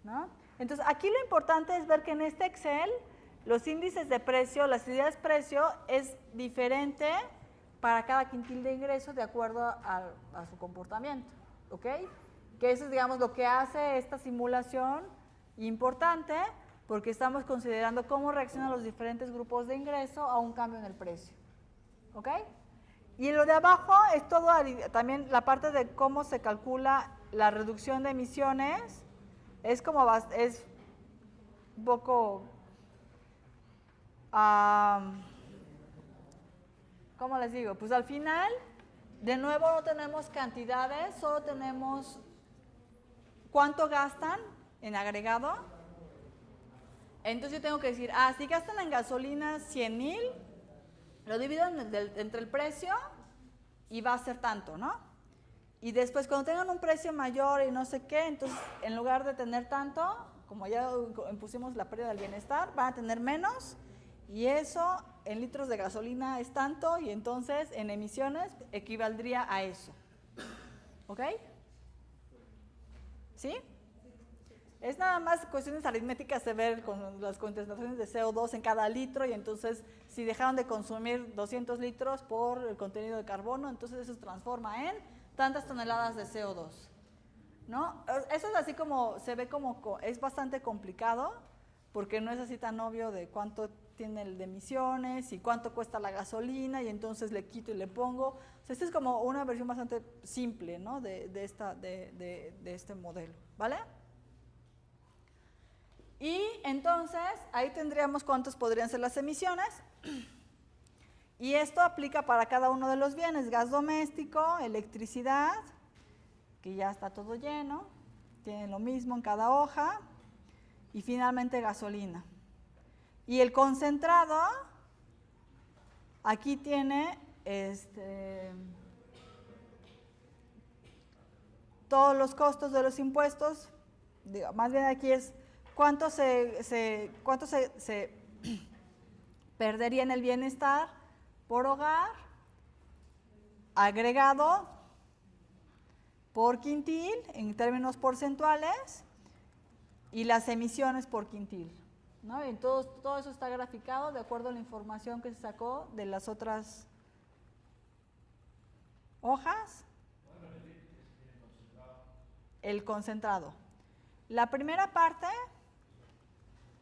¿No? Entonces, aquí lo importante es ver que en este Excel los índices de precio, las ideas de precio es diferente para cada quintil de ingreso de acuerdo a su comportamiento. ¿Ok? Que eso es, digamos, lo que hace esta simulación importante, porque estamos considerando cómo reaccionan los diferentes grupos de ingreso a un cambio en el precio. ¿Ok? Y lo de abajo es todo, también la parte de cómo se calcula la reducción de emisiones, es un poco ¿cómo les digo? Pues al final, de nuevo no tenemos cantidades, solo tenemos cuánto gastan en agregado. Entonces yo tengo que decir, si gastan en gasolina 100,000, lo divido entre el precio y va a ser tanto, ¿no? Y después cuando tengan un precio mayor y no sé qué, entonces en lugar de tener tanto, como ya impusimos la pérdida del bienestar, van a tener menos y eso en litros de gasolina es tanto y entonces en emisiones equivaldría a eso. ¿Ok? ¿Sí? Es nada más cuestiones aritméticas de ver con las concentraciones de CO2 en cada litro y entonces si dejaron de consumir 200 litros por el contenido de carbono, entonces eso se transforma en tantas toneladas de CO2, ¿no? Eso es así como, se ve como, es bastante complicado porque no es así tan obvio de cuánto tiene el de emisiones y cuánto cuesta la gasolina y entonces le quito y le pongo. O sea, esta es como una versión bastante simple, ¿no? de este modelo, ¿vale? Y entonces, ahí tendríamos cuántos podrían ser las emisiones. Y esto aplica para cada uno de los bienes, gas doméstico, electricidad, que ya está todo lleno, tienen lo mismo en cada hoja, y finalmente gasolina. Y el concentrado, aquí tiene todos los costos de los impuestos, más bien aquí es cuánto se perdería en el bienestar por hogar, agregado por quintil en términos porcentuales y las emisiones por quintil, ¿no? Y todo eso está graficado de acuerdo a la información que se sacó de las otras hojas. El concentrado. La primera parte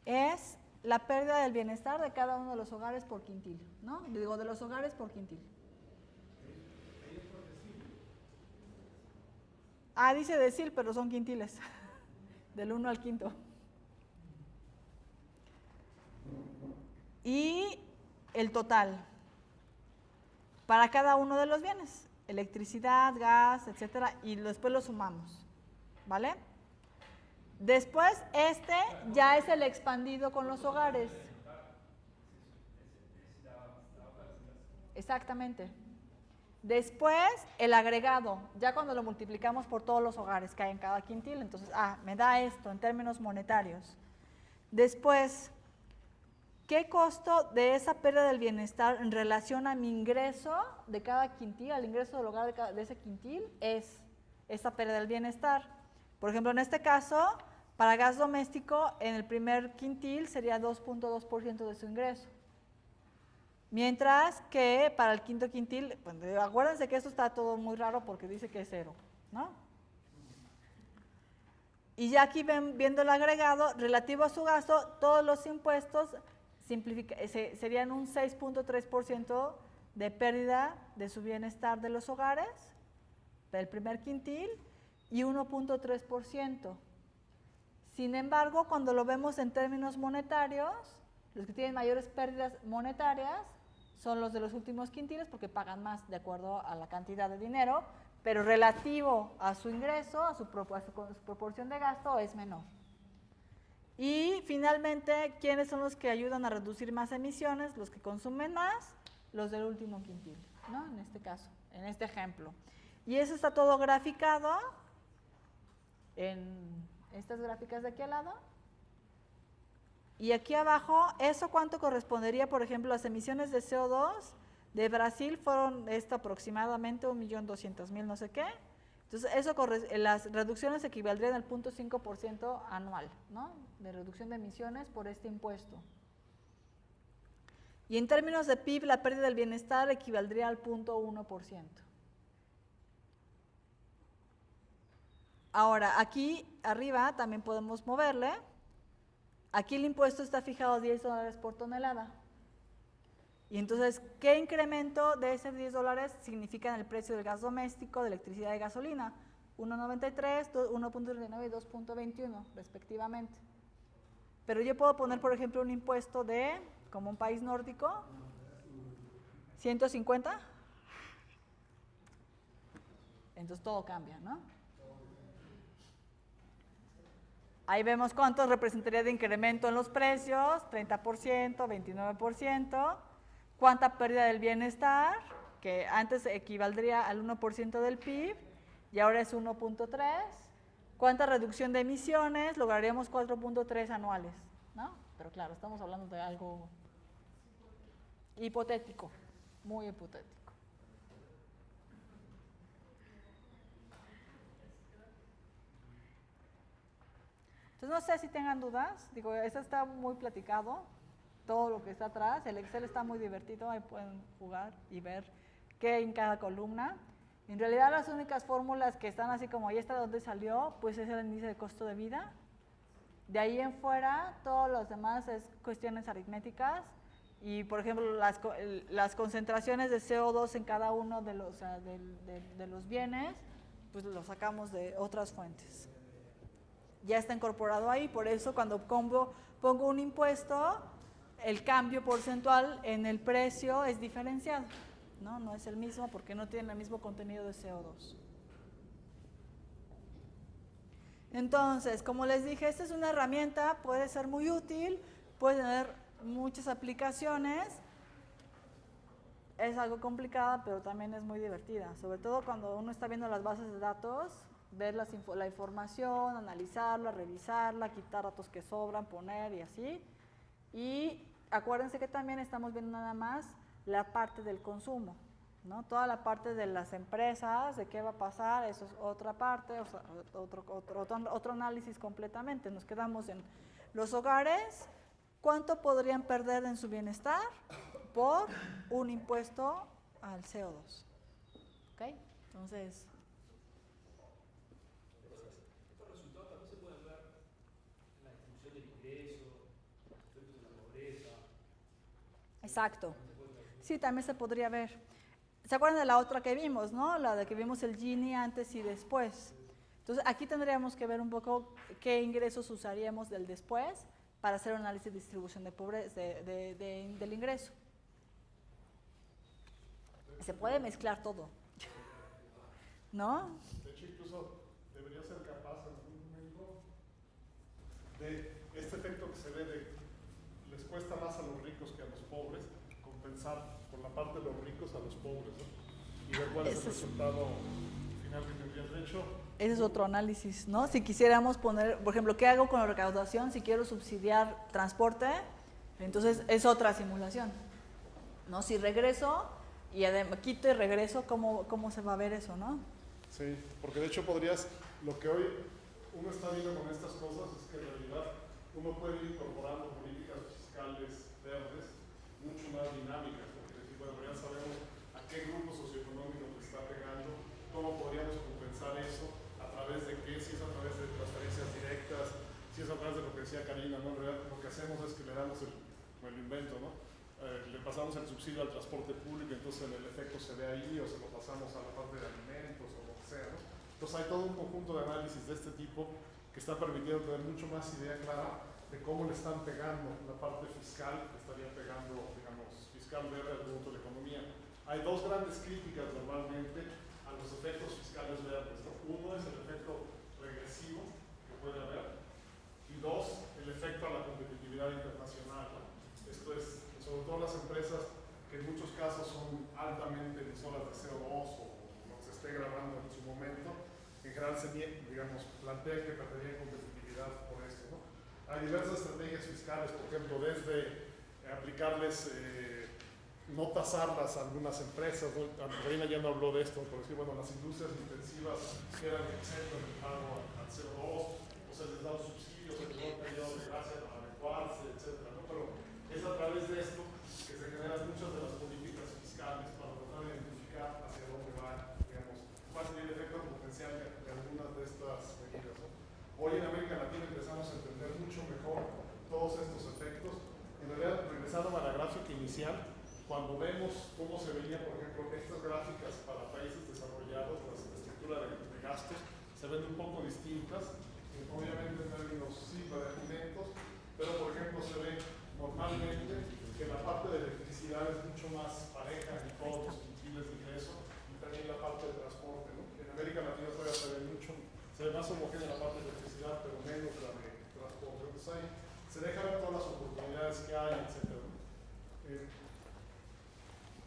es la pérdida del bienestar de cada uno de los hogares por quintil, ¿no? Digo, de los hogares por quintil. Dice decil, pero son quintiles, del 1 al quinto. Y el total, para cada uno de los bienes, electricidad, gas, etcétera, y después lo sumamos, ¿vale? Después, ya es el expandido con los hogares. Exactamente. Después, el agregado, ya cuando lo multiplicamos por todos los hogares que hay en cada quintil, entonces, me da esto en términos monetarios. Después, ¿qué costo de esa pérdida del bienestar en relación a mi ingreso de cada quintil, al ingreso del hogar de ese quintil, es esa pérdida del bienestar? Por ejemplo, en este caso, para gas doméstico, en el primer quintil sería 2.2% de su ingreso. Mientras que para el quinto quintil, pues, acuérdense que esto está todo muy raro porque dice que es 0, ¿no? Y ya aquí viendo el agregado, relativo a su gasto, todos los impuestos serían un 6.3% de pérdida de su bienestar de los hogares, del primer quintil, y 1.3%. Sin embargo, cuando lo vemos en términos monetarios, los que tienen mayores pérdidas monetarias son los de los últimos quintiles porque pagan más de acuerdo a la cantidad de dinero, pero relativo a su ingreso, a su proporción de gasto, es menor. Y finalmente, ¿quiénes son los que ayudan a reducir más emisiones? Los que consumen más, los del último quintil, ¿no? En este caso, en este ejemplo. Y eso está todo graficado en estas gráficas de aquí al lado. Y aquí abajo, ¿eso cuánto correspondería? Por ejemplo, las emisiones de CO2 de Brasil fueron aproximadamente 1.200.000 no sé qué. Entonces, las reducciones equivaldrían al 0.5% anual, ¿no? De reducción de emisiones por este impuesto. Y en términos de PIB, la pérdida del bienestar equivaldría al 0.1%. Ahora, aquí arriba también podemos moverle. Aquí el impuesto está fijado a $10 por tonelada. Y entonces, ¿qué incremento de ese $10 significa en el precio del gas doméstico, de electricidad y gasolina? 1.93, 1.39 y 2.21 respectivamente. Pero yo puedo poner, por ejemplo, un impuesto como un país nórdico, 150. Entonces todo cambia, ¿no? Ahí vemos cuánto representaría de incremento en los precios, 30%, 29%. Cuánta pérdida del bienestar, que antes equivaldría al 1% del PIB, y ahora es 1.3. Cuánta reducción de emisiones, lograríamos 4.3 anuales, ¿no? Pero claro, estamos hablando de algo hipotético, muy hipotético. Entonces no sé si tengan dudas, digo, eso está muy platicado, todo lo que está atrás, el Excel está muy divertido, ahí pueden jugar y ver qué hay en cada columna. En realidad las únicas fórmulas que están así como, ¿y esta de dónde salió? Pues es el índice de costo de vida. De ahí en fuera, todos los demás es cuestiones aritméticas y, por ejemplo, las concentraciones de CO2 en cada uno de los bienes, pues lo sacamos de otras fuentes. Ya está incorporado ahí, por eso cuando pongo un impuesto, el cambio porcentual en el precio es diferenciado, ¿no? No es el mismo porque no tiene el mismo contenido de CO2. Entonces, como les dije, esta es una herramienta, puede ser muy útil, puede tener muchas aplicaciones, es algo complicada, pero también es muy divertida, sobre todo cuando uno está viendo las bases de datos, ver la información, analizarla, revisarla, quitar datos que sobran, poner y así. Y acuérdense que también estamos viendo nada más la parte del consumo, ¿no? Toda la parte de las empresas, de qué va a pasar, eso es otra parte, o sea, otro análisis completamente. Nos quedamos en los hogares, ¿cuánto podrían perder en su bienestar por un impuesto al CO2? ¿Ok? Entonces... Estos resultados también se pueden ver en la distribución del ingreso, los efectos de la pobreza. Exacto. Sí, también se podría ver. ¿Se acuerdan de la otra que vimos, no? La de que vimos el Gini antes y después. Entonces, aquí tendríamos que ver un poco qué ingresos usaríamos del después para hacer un análisis de distribución de pobreza, del ingreso. Se puede mezclar todo, ¿no? De hecho, incluso debería ser capaz en algún momento de este efecto que se ve de les cuesta más a los ricos que a los pobres compensar por la parte de los ricos a los pobres, ¿no? Y ver cuál es el resultado final que tendrías. De hecho, ese es otro análisis, ¿no? Si quisiéramos poner, por ejemplo, ¿qué hago con la recaudación? Si quiero subsidiar transporte, entonces es otra simulación, ¿no? Si regreso y quito y regreso, ¿cómo se va a ver eso, no? sí, porque de hecho podrías, lo que hoy uno está viendo con estas cosas es que en realidad uno puede ir incorporando políticas fiscales verdes mucho más dinámicas, porque bueno, ya sabemos a qué grupo socioeconómico te está pegando, cómo podríamos compensar eso, a través de qué, si es a través de transferencias directas, si es a través de lo que decía Karina, ¿no? En realidad lo que hacemos es que le damos el invento, ¿no? Le pasamos el subsidio al transporte público, entonces el efecto se ve ahí, o se lo pasamos a la parte de alimentos o lo que sea, ¿no? Entonces hay todo un conjunto de análisis de este tipo que está permitiendo tener mucho más idea clara de cómo le están pegando la parte fiscal, que estaría pegando, digamos, fiscal verde al conjunto de la economía. Hay dos grandes críticas normalmente a los efectos fiscales verdes, ¿no? Uno es el efecto regresivo que puede haber, y dos, el efecto a la competitividad internacional, ¿no? Esto es, sobre todo las empresas que en muchos casos son altamente emisoras de CO2 o lo que se esté grabando en su momento, en general se, digamos, plantean que perderían competitividad por esto, ¿no? Hay diversas estrategias fiscales, por ejemplo, desde aplicarles, no tasarlas a algunas empresas, ¿no? Reina ya no habló de esto, por decir, bueno, las industrias intensivas quedan exentas del pago al CO2, o se les da un subsidio, se les da un periodo de gracia para adecuarse, etc., ¿no? Pero es a través de esto que se generan muchas de las políticas fiscales para tratar de identificar hacia dónde va, digamos, cuál sería el efecto potencial de algunas de estas medidas, ¿no? Hoy en América Latina empezamos a entender mucho mejor todos estos efectos. En realidad, regresando a la gráfica inicial, cuando vemos cómo se veía, por ejemplo, estas gráficas para países desarrollados, la estructura de gastos, se ven un poco distintas, obviamente en términos sí de alimentos, pero por ejemplo se ve normalmente que la parte de electricidad es mucho más pareja y se deja ver todas las oportunidades que hay, etc.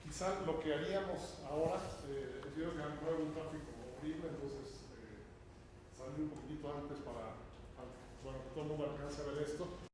Quizá lo que haríamos ahora, entiendo que va a haber un tráfico horrible, entonces salir un poquitito antes para, bueno, que todo el mundo alcance a ver esto.